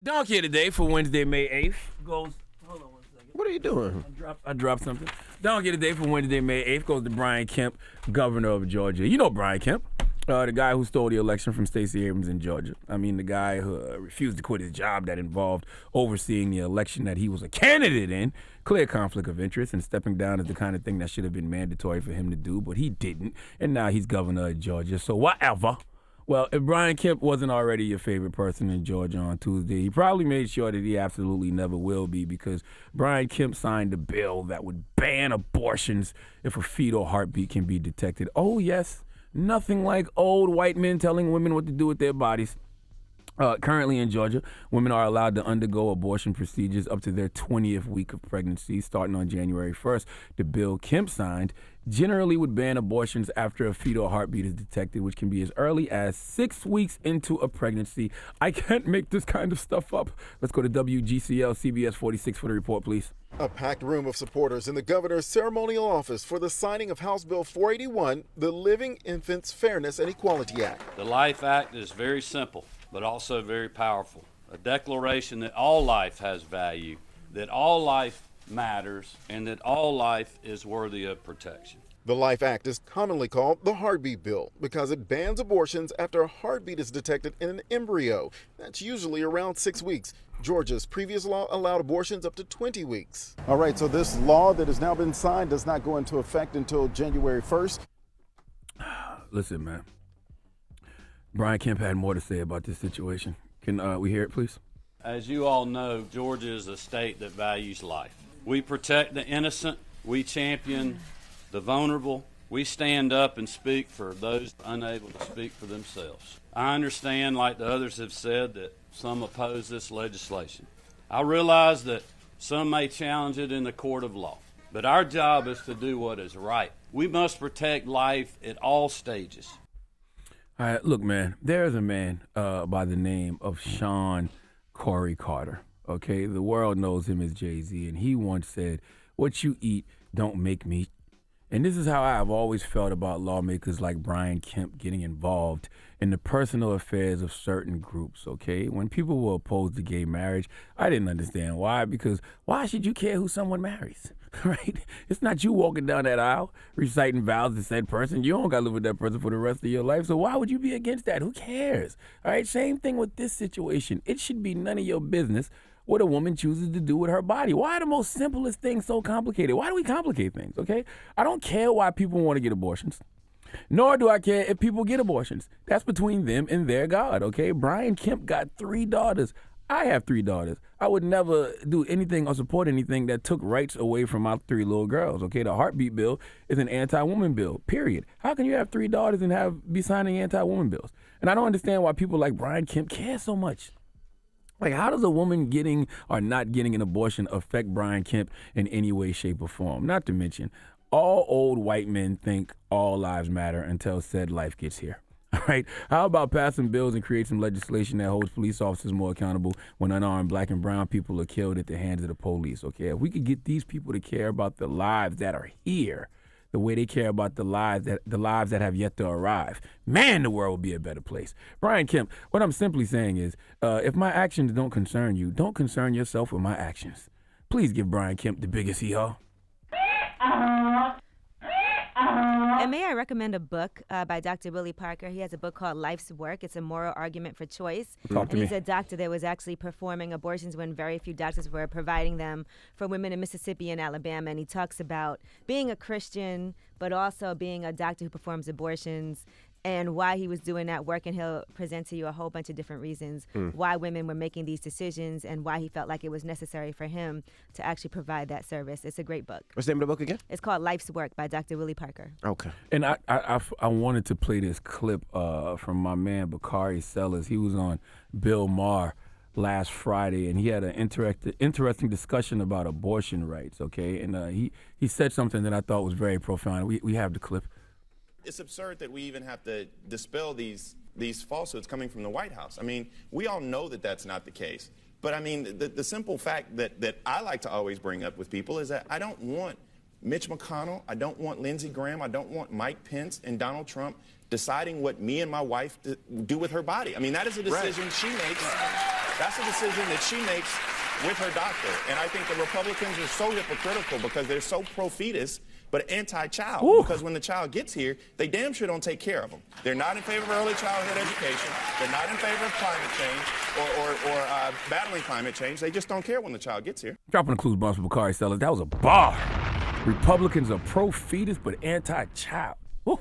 Donkey today for Wednesday, May 8th goes. Hold on one second. What are you doing? I dropped something. Donkey today for Wednesday, May 8th goes to Brian Kemp, governor of Georgia. You know Brian Kemp, the guy who stole the election from Stacey Abrams in Georgia. I mean, the guy who refused to quit his job that involved overseeing the election that he was a candidate in. Clear conflict of interest, and stepping down is the kind of thing that should have been mandatory for him to do, but he didn't, and now he's governor of Georgia. So whatever. Well, if Brian Kemp wasn't already your favorite person in Georgia on Tuesday, he probably made sure that he absolutely never will be, because Brian Kemp signed a bill that would ban abortions if a fetal heartbeat can be detected. Oh, yes, nothing like old white men telling women what to do with their bodies. Currently in Georgia, women are allowed to undergo abortion procedures up to their 20th week of pregnancy, starting on January 1st. The bill Kemp signed generally would ban abortions after a fetal heartbeat is detected, which can be as early as 6 weeks into a pregnancy. I can't make this kind of stuff up. Let's go to WGCL CBS 46 for the report, please. A packed room of supporters in the governor's ceremonial office for the signing of House Bill 481, the Living Infants Fairness and Equality Act. The Life Act is very simple, but also very powerful. A declaration that all life has value, that all life matters, and that all life is worthy of protection. The Life Act is commonly called the Heartbeat Bill because it bans abortions after a heartbeat is detected in an embryo. That's usually around 6 weeks. Georgia's previous law allowed abortions up to 20 weeks. All right, so this law that has now been signed does not go into effect until January 1st. Listen, man. Brian Kemp had more to say about this situation. Can we hear it, please? As you all know, Georgia is a state that values life. We protect the innocent. We champion the vulnerable. We stand up and speak for those unable to speak for themselves. I understand, like the others have said, that some oppose this legislation. I realize that some may challenge it in the court of law, but our job is to do what is right. We must protect life at all stages. All right, look, man, there's a man by the name of Sean Corey Carter, okay? The world knows him as Jay-Z, and he once said, "What you eat don't make me." And this is how I've always felt about lawmakers like Brian Kemp getting involved in the personal affairs of certain groups, okay? When people were opposed to gay marriage, I didn't understand why, because why should you care who someone marries, right? It's not you walking down that aisle reciting vows to said person. You don't got to live with that person for the rest of your life, so why would you be against that? Who cares, all right? Same thing with this situation. It should be none of your business what a woman chooses to do with her body. Why are the most simplest things so complicated? Why do we complicate things, okay? I don't care why people want to get abortions, nor do I care if people get abortions. That's between them and their God, okay? Brian Kemp got 3 daughters. I have 3 daughters. I would never do anything or support anything that took rights away from my 3 little girls, okay? The heartbeat bill is an anti-woman bill, period. How can you have 3 daughters and be signing anti-woman bills? And I don't understand why people like Brian Kemp care so much. Like, how does a woman getting or not getting an abortion affect Brian Kemp in any way, shape, or form? Not to mention, all old white men think all lives matter until said life gets here. All right? How about passing bills and create some legislation that holds police officers more accountable when unarmed black and brown people are killed at the hands of the police, okay? If we could get these people to care about the lives that are here the way they care about the lives that have yet to arrive, man, the world will be a better place. Brian Kemp, what I'm simply saying is, if my actions don't concern you, don't concern yourself with my actions. Please give Brian Kemp the biggest hee-haw. And may I recommend a book by Dr. Willie Parker? He has a book called Life's Work. It's a moral argument for choice. Talk to me. He's a doctor that was actually performing abortions when very few doctors were providing them for women in Mississippi and Alabama. And he talks about being a Christian, but also being a doctor who performs abortions, and why he was doing that work. And he'll present to you a whole bunch of different reasons why women were making these decisions and why he felt like it was necessary for him to actually provide that service. It's a great book. What's the name of the book again? It's called Life's Work by Dr. Willie Parker. Okay. And I wanted to play this clip from my man Bakari Sellers. He was on Bill Maher last Friday, and he had an interesting discussion about abortion rights, okay? And he said something that I thought was very profound. We have the clip. It's absurd that we even have to dispel these falsehoods coming from the White House. I mean, we all know that that's not the case. But, I mean, the simple fact that I like to always bring up with people is that I don't want Mitch McConnell, I don't want Lindsey Graham, I don't want Mike Pence and Donald Trump deciding what me and my wife do with her body. I mean, that is a decision she makes. That's a decision that she makes with her doctor. And I think the Republicans are so hypocritical because they're so pro-fetus but anti-child. Ooh. Because when the child gets here, they damn sure don't take care of them. They're not in favor of early childhood education. They're not in favor of climate change or battling climate change. They just don't care when the child gets here. Dropping the clues, bombs for Bakari Sellers. That was a bar. Republicans are pro-fetus but anti-child. Woo.